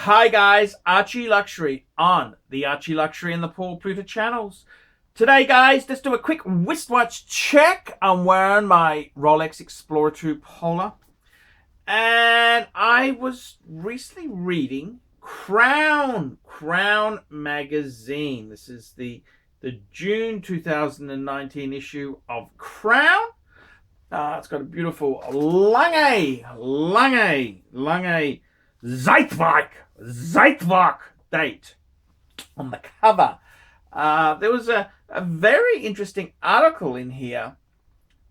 Hi guys, ArchieLuxury on the ArchieLuxury and the Paul Pruter channels. Today guys, let's do a quick wristwatch check. I'm wearing my Rolex Explorer 2 Polar. And I was recently reading Crown magazine. This is the June 2019 issue of Crown. It's got a beautiful lange Zeitwerk date on the cover. There was a very interesting article in here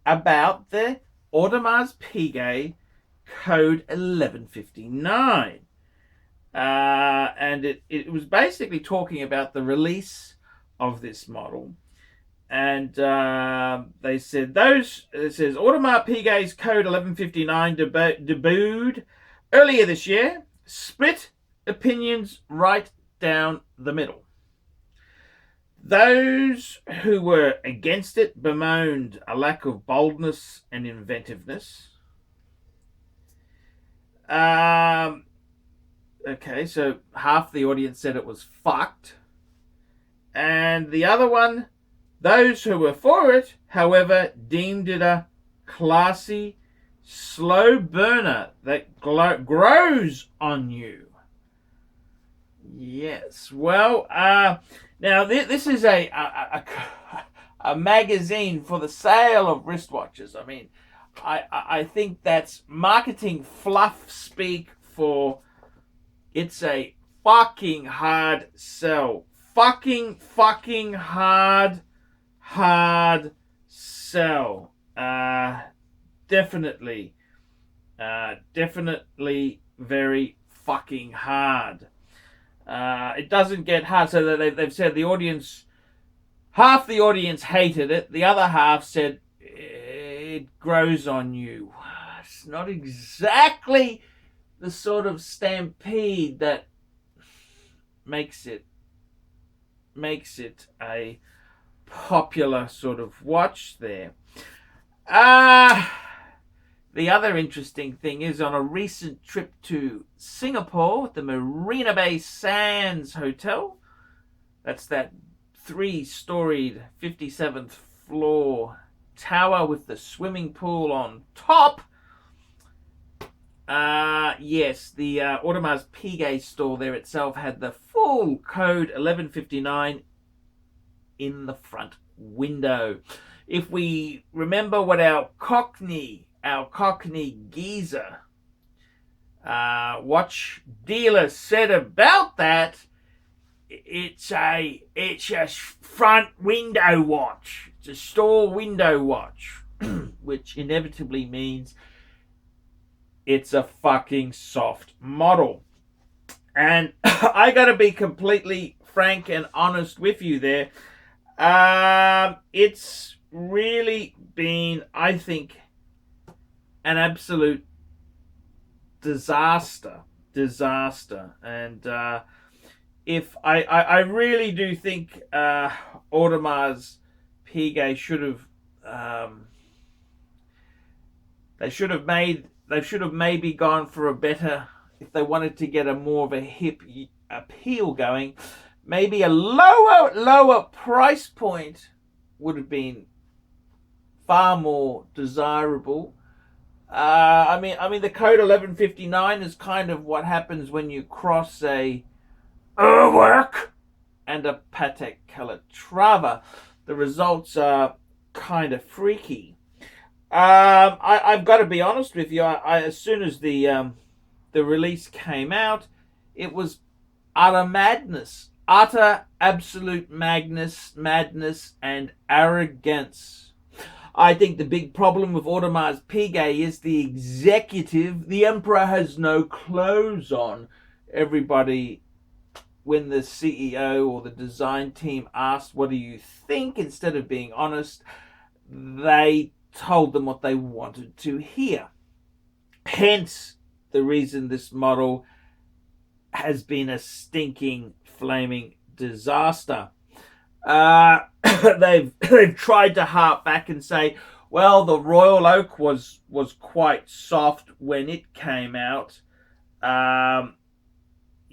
about the AUDEMARS PIGUET code 1159. And it was basically talking about the release of this model. And they said it says AUDEMARS PIGUET's code 1159 debuted earlier this year. Split opinions right down the middle. Those who were against it bemoaned a lack of boldness and inventiveness. Okay, so half the audience said it was fucked. And the other one, those who were for it, however, deemed it a classy, slow burner that grows on you. Yes, well, now this is a magazine for the sale of wristwatches. I mean, I think that's marketing fluff speak for it's a fucking hard sell. Fucking hard sell. Definitely very fucking hard. It doesn't get hard, so that they've said the audience, half the audience hated it, the other half said it grows on you. It's not exactly the sort of stampede that makes it a popular sort of watch there. The other interesting thing is, on a recent trip to Singapore, the Marina Bay Sands Hotel, that's that 3-storied 57th floor tower with the swimming pool on top. Yes, the AUDEMARS PIGUET store there itself had the full code 1159 in the front window. If we remember what our Cockney geezer watch dealer said about that, it's a front window watch. It's a store window watch, which inevitably means it's a fucking soft model. And I gotta be completely frank and honest with you there. It's really been, I think, an absolute disaster. And if I really do think AUDEMARS PIGUET should have they should have maybe gone for a better, if they wanted to get a more of a hip appeal going, maybe a lower price point would have been far more desirable. I mean the code 1159 is kind of what happens when you cross a Urwerk and a Patek Calatrava. The results are kind of freaky. I've got to be honest with you. As soon as the release came out, it was utter madness, utter absolute madness and arrogance. I think the big problem with AUDEMARS PIGUET is the executive. The emperor has no clothes on. Everybody, when the CEO or the design team asked, what do you think, instead of being honest, they told them what they wanted to hear. Hence the reason this model has been a stinking, flaming disaster. They've tried to harp back and say, well, the Royal Oak was quite soft when it came out.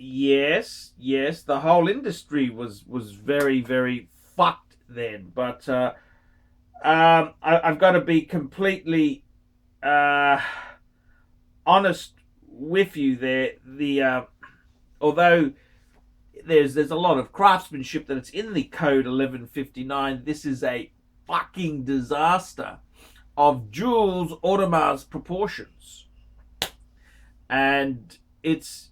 yes, the whole industry was very, very fucked then. But I've got to be completely honest with you there. The although there's a lot of craftsmanship that it's in the code 1159, this is a fucking disaster of Jules Audemars proportions, and it's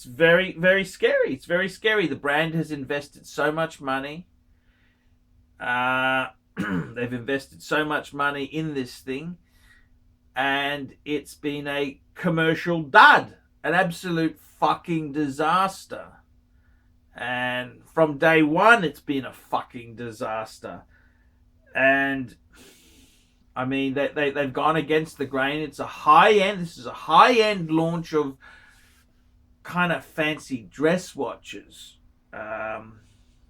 very, very scary. It's very scary. The brand has invested so much money. They've invested so much money in this thing, and it's been a commercial dud, an absolute fucking disaster. And from day one, it's been a fucking disaster. And I mean, they've gone against the grain. It's a high end. This is a high end launch of kind of fancy dress watches,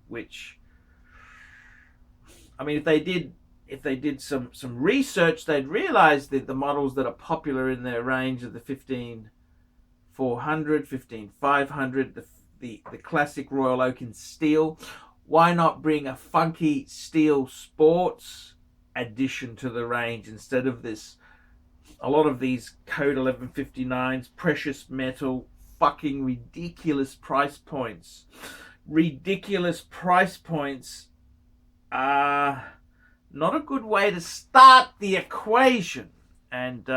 which, I mean, if they did some research, they'd realize that the models that are popular in their range are the 15400, 15500, the classic Royal Oak in steel. Why not bring a funky steel sports addition to the range instead of this? A lot of these code 1159s, precious metal, fucking ridiculous price points. Ridiculous price points are not a good way to start the equation. And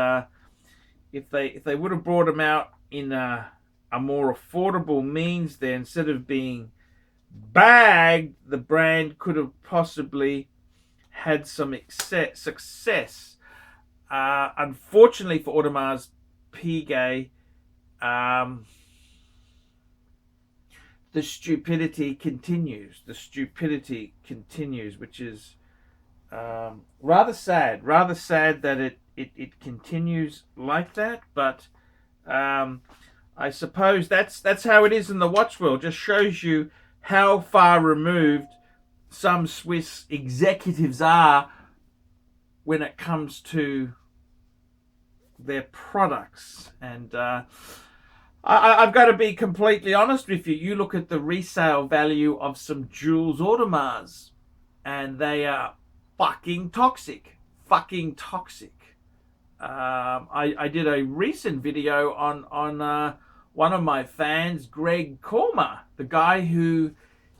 if they would have brought them out in a more affordable means there, instead of being bagged, the brand could have possibly had some success. Unfortunately for Audemars Piguet, the stupidity continues. The stupidity continues, which is rather sad. Rather sad that it continues like that. But I suppose that's how it is in the watch world. Just shows you how far removed some Swiss executives are when it comes to their products. And I've got to be completely honest with you. You look at the resale value of some Jules Audemars, and they are fucking toxic. Fucking toxic. I did a recent video on one of my fans, Greg Cormer, the guy who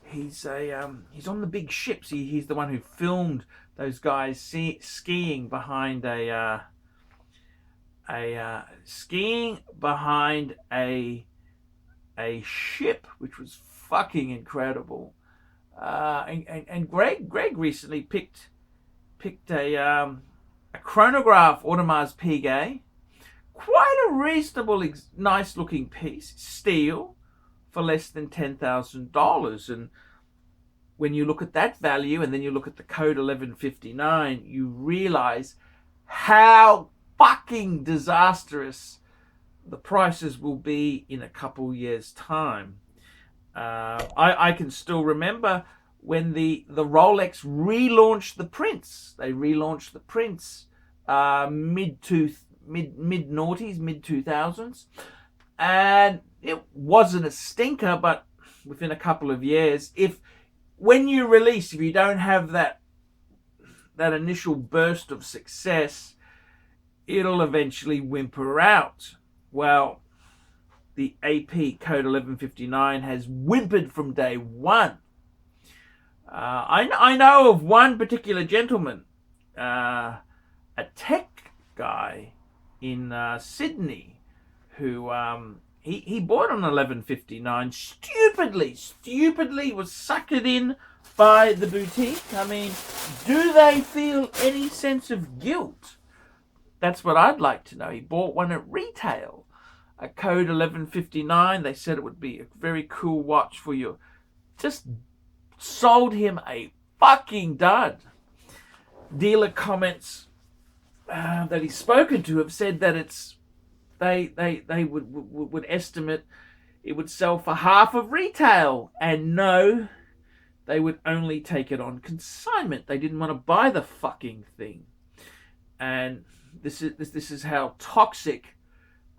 he's on the big ships. He's the one who filmed those guys skiing behind a ship, which was fucking incredible. And Greg recently picked a chronograph Audemars Piguet, quite a reasonable, nice looking piece, steel, for less than $10,000. And when you look at that value and then you look at the code 1159, you realize how fucking disastrous the prices will be in a couple years' time. I can still remember when the Rolex relaunched the Prince. They relaunched the Prince mid 2000s, and it wasn't a stinker, but within a couple of years, when you release, if you don't have that initial burst of success, it'll eventually whimper out. Well, the AP code 1159 has whimpered from day one. I know of one particular gentleman, a tech guy in Sydney, who he bought an 1159, stupidly was suckered in by the boutique. I mean, do they feel any sense of guilt? That's what I'd like to know. He bought one at retail, a code 1159. They said it would be a very cool watch for you. Just sold him a fucking dud. Dealer comments that he's spoken to have said that they would estimate it would sell for half of retail, and no, they would only take it on consignment. They didn't want to buy the fucking thing. And this is how toxic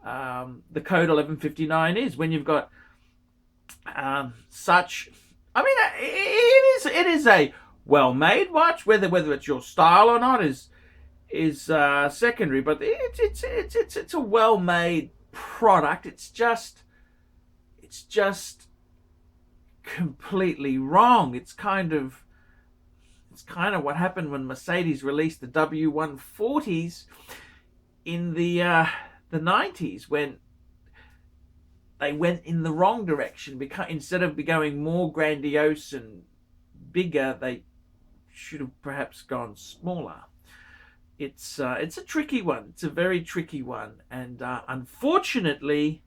the code 1159 is. When you've got such. I mean, it is a well-made watch. Whether it's your style or not is secondary, but it's a well-made product. It's just completely wrong. It's kind of what happened when Mercedes released the W140s in the 90s, when they went in the wrong direction. Because instead of going more grandiose and bigger, they should have perhaps gone smaller. It's a tricky one. It's a very tricky one, and unfortunately,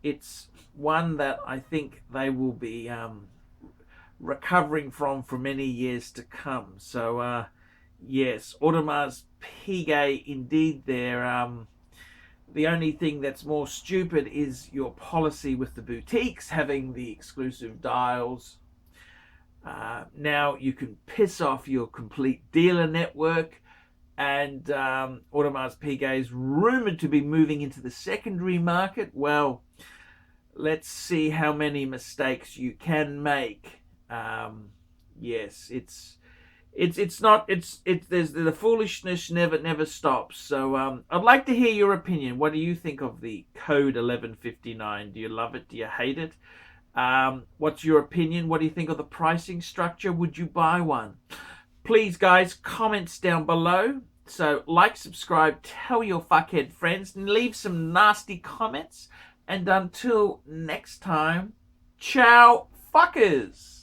it's one that I think they will be recovering from for many years to come. So yes, AUDEMARS PIGUET, indeed, they're the only thing that's more stupid is your policy with the boutiques having the exclusive dials. Now you can piss off your complete dealer network, and AUDEMARS PIGUET is rumored to be moving into the secondary market. Well, let's see how many mistakes you can make. Yes, there's the foolishness never stops. So I'd like to hear your opinion. What do you think of the code 1159? Do you love it? Do you hate it? What's your opinion? What do you think of the pricing structure? Would you buy one? Please, guys, comments down below. So like, subscribe, tell your fuckhead friends, and leave some nasty comments. And until next time, ciao, fuckers.